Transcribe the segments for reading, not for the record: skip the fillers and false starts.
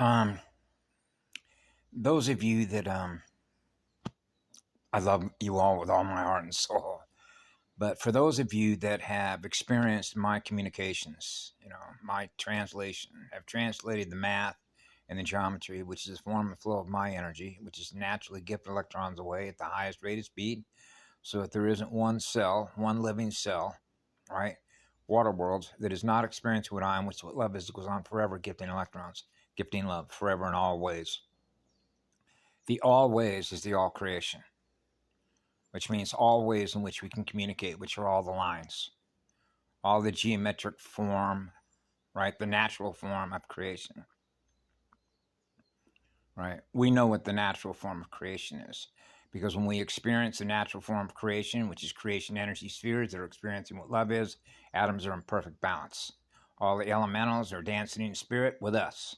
Um, those of you that I love you all with all my heart and soul. But for those of you that have experienced my communications, my translation, have translated the math and the geometry, which is a form and flow of my energy, which is naturally gifted electrons away at the highest rate of speed. So if there isn't one cell, one living cell, right, water worlds that is not experiencing what I am, which is what love is, goes on forever, gifting electrons, gifting love forever in all ways. The all ways is the all creation, which means all ways in which we can communicate, which are all the lines, all the geometric form, right? The natural form of creation, right? We know what the natural form of creation is because when we experience the natural form of creation, which is creation energy spheres that are experiencing what love is, atoms are in perfect balance. All the elementals are dancing in spirit with us,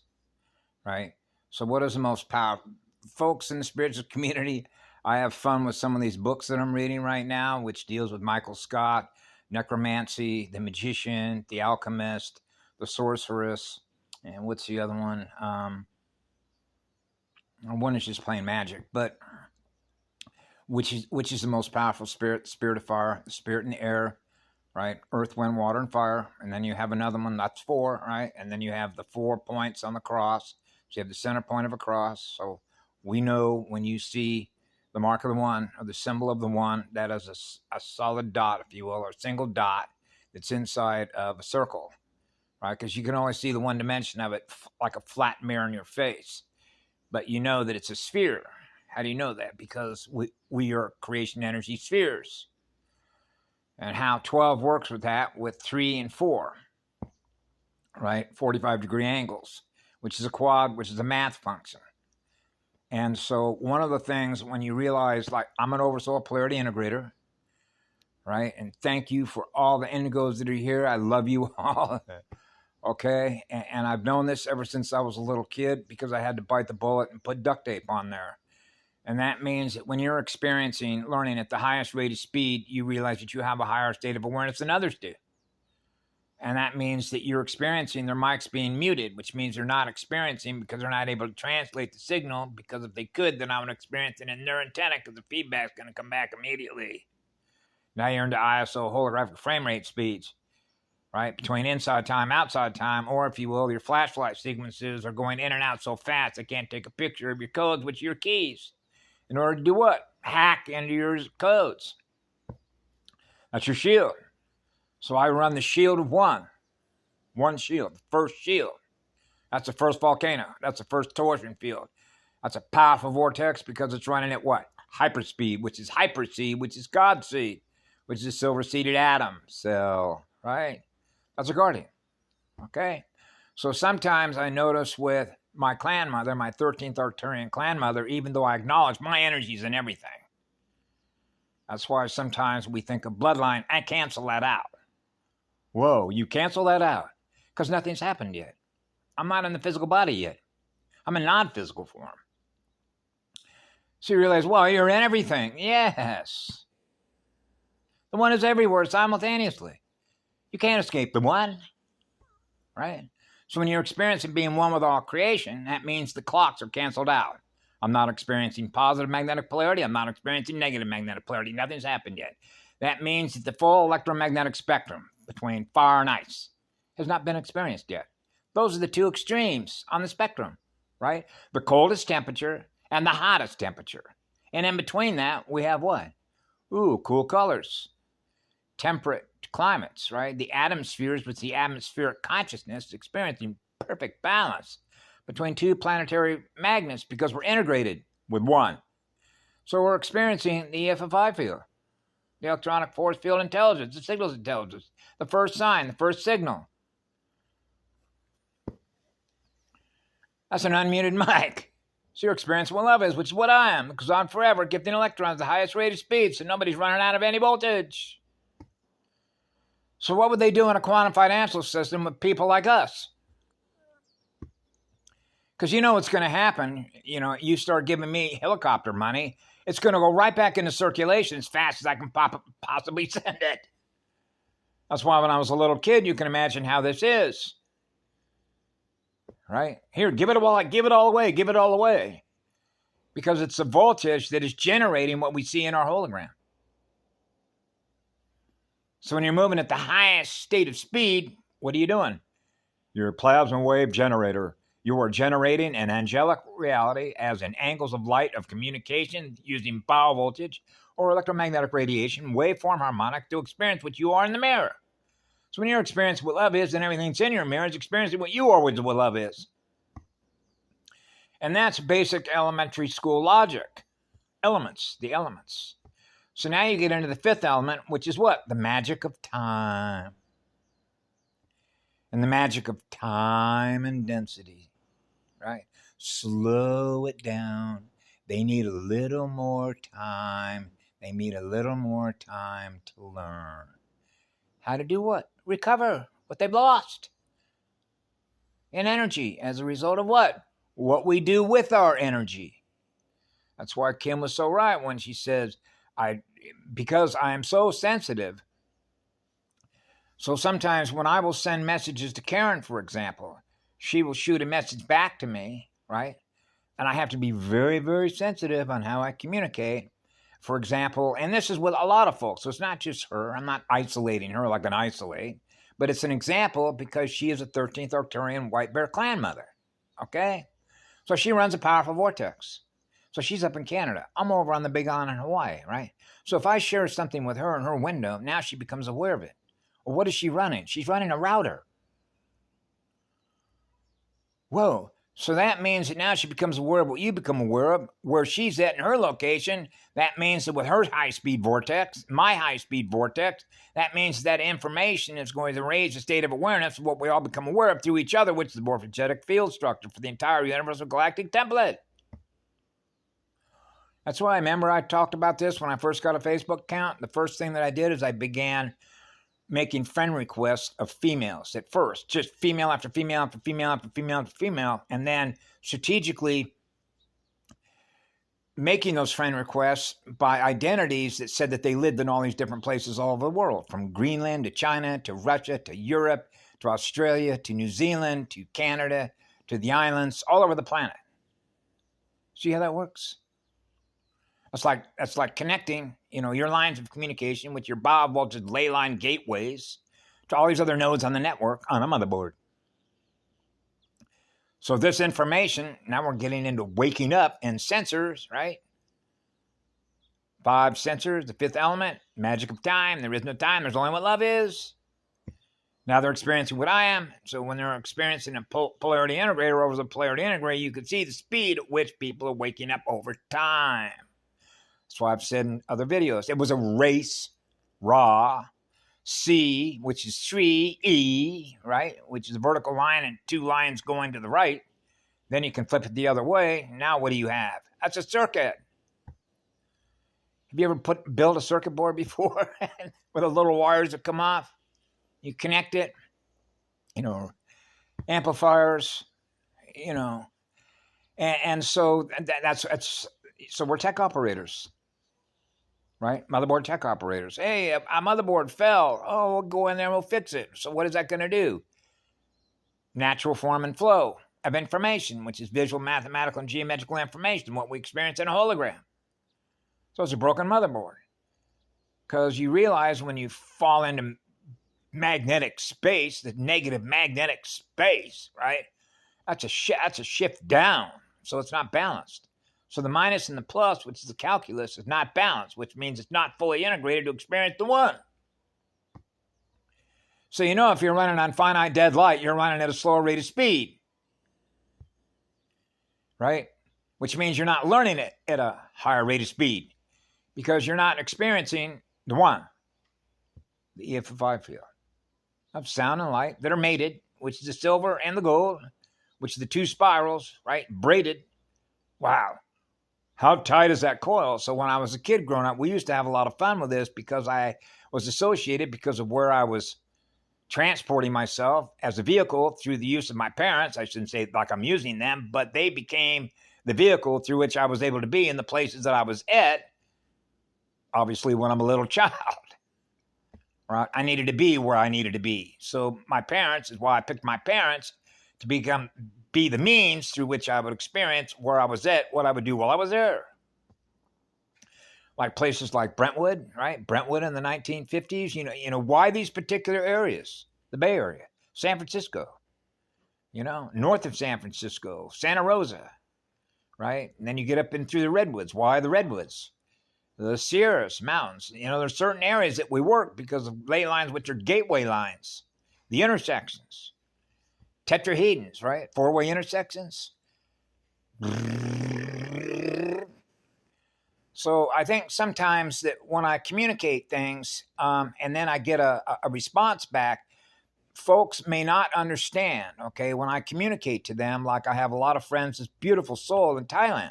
right? So what is the most powerful? Folks in the spiritual community, I have fun with some of these books that I'm reading right now, which deals with Michael Scott, necromancy, the magician, the alchemist, the sorceress, and what's the other one? One is just plain magic, but which is the most powerful spirit? The spirit of fire, the spirit in the air, right? Earth, wind, water, and fire. And then you have another one, that's four, right? And then you have the 4 points on the cross. So you have the center point of a cross. So we know when you see the mark of the one, or the symbol of the one, that is a solid dot, if you will, or a single dot that's inside of a circle, right? Because you can only see the one dimension of it like a flat mirror in your face. But you know that it's a sphere. How do you know that? Because we are creation energy spheres. And how 12 works with that, with 3 and 4, right? 45-degree angles, which is a quad, which is a math function. And so one of the things when you realize, like, I'm an oversoul polarity integrator, right? And thank you for all the indigos that are here. I love you all. Okay. And I've known this ever since I was a little kid because I had to bite the bullet and put duct tape on there. And that means that when you're experiencing learning at the highest rate of speed, you realize that you have a higher state of awareness than others do. And that means that you're experiencing their mics being muted, which means they're not experiencing because they're not able to translate the signal, because if they could, then I would experience it in their antenna because the feedback's going to come back immediately. Now you're into ISO holographic frame rate speeds, right? Between inside time, outside time, or if you will, your flashlight sequences are going in and out so fast they can't take a picture of your codes, which are your keys. In order to do what? Hack into your codes. That's your shield. So I run the shield of one. One shield, the first shield. That's the first volcano. That's the first torsion field. That's a powerful vortex because it's running at what? Hyperspeed, which is hyperseed, which is God seed, which is a silver-seeded atom cell, right? That's a guardian, okay? So sometimes I notice with my clan mother, my 13th Arcturian clan mother, even though I acknowledge my energy is in everything. That's why sometimes we think of bloodline, I cancel that out. Whoa, you cancel that out? Because nothing's happened yet. I'm not in the physical body yet. I'm in non-physical form. So you realize, well, you're in everything. Yes. The one is everywhere simultaneously. You can't escape the one, right? So when you're experiencing being one with all creation, that means the clocks are canceled out. I'm not experiencing positive magnetic polarity. I'm not experiencing negative magnetic polarity. Nothing's happened yet. That means that the full electromagnetic spectrum between fire and ice has not been experienced yet. Those are the two extremes on the spectrum, right? The coldest temperature and the hottest temperature. And in between that, we have what? Ooh, cool colors. Temperate climates, right? The atmospheres with the atmospheric consciousness experiencing perfect balance between two planetary magnets because we're integrated with one. So we're experiencing the EFFI field, the electronic force field intelligence, the signals intelligence, the first sign, the first signal. That's an unmuted mic. So you're experiencing what love is, which is what I am, because I'm forever gifting electrons the highest rate of speed, so nobody's running out of any voltage. So what would they do in a quantified answer system with people like us? Because you know what's going to happen. You know, you start giving me helicopter money, it's going to go right back into circulation as fast as I can possibly send it. That's why when I was a little kid, you can imagine how this is. right? Here, give it all away, give it all away. Because it's the voltage that is generating what we see in our hologram. So when you're moving at the highest state of speed, what are you doing? You're a plasma wave generator. You are generating an angelic reality as in angles of light of communication using bow voltage or electromagnetic radiation, waveform harmonic to experience what you are in the mirror. So when you're experiencing what love is, then everything that's in your mirror is experiencing what you are with what love is. And that's basic elementary school logic. Elements, the elements. So now you get into the fifth element, which is what? The magic of time. And the magic of time and density, right? Slow it down. They need a little more time. They need a little more time to learn. How to do what? Recover what they've lost in energy as a result of what? What we do with our energy. That's why Kim was so right when she says, because I am so sensitive. So sometimes when I will send messages to Karen, for example, she will shoot a message back to me, right? And I have to be very, very sensitive on how I communicate. For example, and this is with a lot of folks, so it's not just her. I'm not isolating her like an isolate, but it's an example because she is a 13th Arcturian White Bear clan mother, okay? So she runs a powerful vortex. So she's up in Canada. I'm over on the Big Island in Hawaii, right? So if I share something with her in her window, now she becomes aware of it. Well, what is she running? She's running a router. Whoa. So that means that now she becomes aware of what you become aware of, where she's at in her location. That means that with her high-speed vortex, my high-speed vortex, that means that information is going to raise the state of awareness of what we all become aware of through each other, which is the morphogenetic field structure for the entire universal galactic template. That's why I remember I talked about this when I first got a Facebook account. The first thing that I did is I began making friend requests of females at first, just female after female after female after female after female, and then strategically making those friend requests by identities that said that they lived in all these different places all over the world, from Greenland to China to Russia to Europe to Australia to New Zealand to Canada to the islands, all over the planet. See how that works? That's like connecting, your lines of communication with your bow voltage ley line gateways to all these other nodes on the network on a motherboard. So this information, now we're getting into waking up and sensors, right? 5 sensors, the fifth element, magic of time. There is no time. There's only what love is. Now they're experiencing what I am. So when they're experiencing a polarity integrator over the polarity integrator, you can see the speed at which people are waking up over time. That's why I've said in other videos, it was a race, Ra, C, which is 3, E, right, which is a vertical line and 2 lines going to the right. Then you can flip it the other way. Now what do you have? That's a circuit. Have you ever built a circuit board before with the little wires that come off? You connect it, amplifiers, and so that's so we're tech operators. Right? Motherboard tech operators. Hey, a motherboard fell. Oh, we'll go in there and we'll fix it. So what is that going to do? Natural form and flow of information, which is visual, mathematical, and geometrical information, what we experience in a hologram. So it's a broken motherboard. Because you realize when you fall into magnetic space, the negative magnetic space, right? That's a shift down. So it's not balanced. So the minus and the plus, which is the calculus, is not balanced, which means it's not fully integrated to experience the one. So if you're running on finite dead light, you're running at a slower rate of speed. Right? Which means you're not learning it at a higher rate of speed because you're not experiencing the one, the EFI field of sound and light that are mated, which is the silver and the gold, which are the 2 spirals, right? Braided. Wow. How tight is that coil? So when I was a kid growing up, we used to have a lot of fun with this because I was associated because of where I was transporting myself as a vehicle through the use of my parents. I shouldn't say like I'm using them, but they became the vehicle through which I was able to be in the places that I was at, obviously when I'm a little child. Right? I needed to be where I needed to be. So my parents is why I picked my parents to be the means through which I would experience where I was at, what I would do while I was there. Like places like Brentwood, right? Brentwood in the 1950s. Why these particular areas? The Bay Area, San Francisco, north of San Francisco, Santa Rosa, right? And then you get up in through the Redwoods. Why the Redwoods? The Sierras Mountains. There's certain areas that we work because of ley lines, which are gateway lines, the intersections, tetrahedrons, right? Four-way intersections. So I think sometimes that when I communicate things and then I get a response back, folks may not understand, okay, when I communicate to them, like I have a lot of friends, this beautiful soul in Thailand,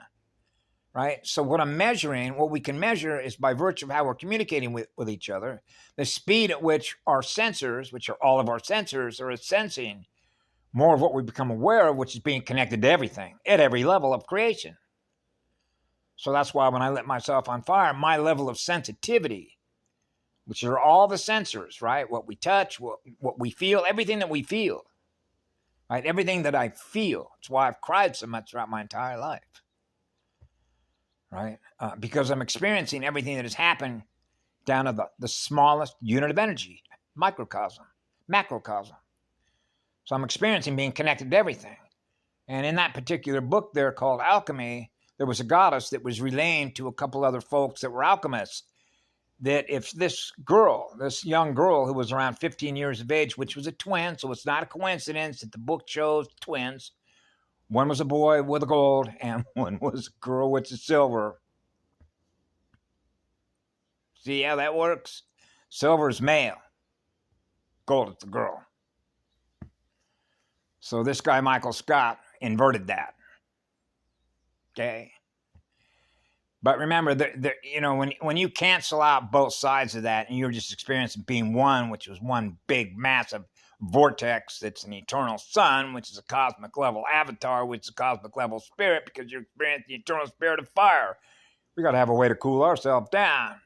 right? So what I'm measuring, what we can measure is by virtue of how we're communicating with each other, the speed at which our sensors, which are all of our sensors, are sensing more of what we become aware of, which is being connected to everything at every level of creation. So that's why when I lit myself on fire, my level of sensitivity, which are all the sensors, right? What we touch, what we feel, everything that we feel, right? Everything that I feel. That's why I've cried so much throughout my entire life, right? Because I'm experiencing everything that has happened down to the smallest unit of energy, microcosm, macrocosm. So I'm experiencing being connected to everything. And in that particular book there called Alchemy, there was a goddess that was relaying to a couple other folks that were alchemists that if this young girl who was around 15 years of age, which was a twin, so it's not a coincidence that the book shows twins. One was a boy with a gold and one was a girl with a silver. See how that works? Silver is male. Gold is the girl. So this guy, Michael Scott, inverted that. Okay. But remember, when you cancel out both sides of that and you're just experiencing being one, which was one big, massive vortex that's an eternal sun, which is a cosmic level avatar, which is a cosmic level spirit, because you're experiencing the eternal spirit of fire. We got to have a way to cool ourselves down.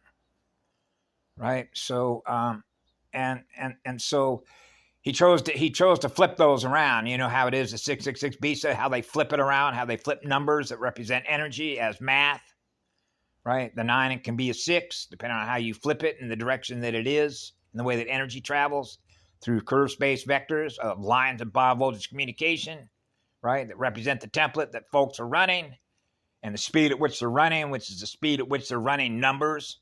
Right? So, and so he chose to flip those around. You know how it is, the 666 Bisa, how they flip it around, how they flip numbers that represent energy as math, right? The 9, it can be a 6, depending on how you flip it in the direction that it is, and the way that energy travels through curved space vectors of lines of biovoltage communication, right? That represent the template that folks are running, and the speed at which they're running, which is the speed at which they're running numbers,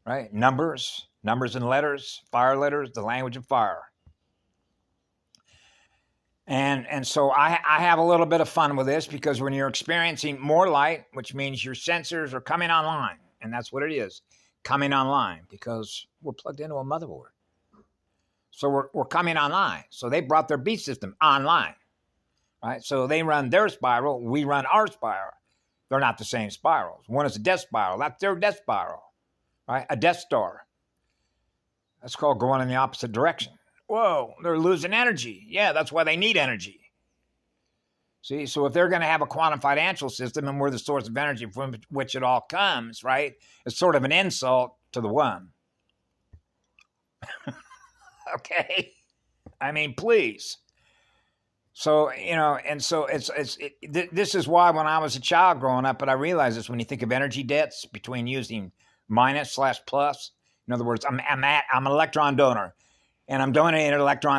right? Numbers and letters, fire letters, the language of fire. And so I have a little bit of fun with this, because when you're experiencing more light, which means your sensors are coming online, and that's what it is, coming online, because we're plugged into a motherboard. So we're coming online. So they brought their beat system online, right? So they run their spiral, we run our spiral. They're not the same spirals. One is a death spiral. That's their death spiral, right? A Death Star. That's called going in the opposite direction. Whoa, they're losing energy. Yeah, that's why they need energy. See, so if they're going to have a quantum financial system and we're the source of energy from which it all comes, right? It's sort of an insult to the one. Okay? I mean, please. So, and so this is why when I was a child growing up, but I realized this when you think of energy debts between using minus/plus. In other words, I'm an electron donor, and I'm donating electrons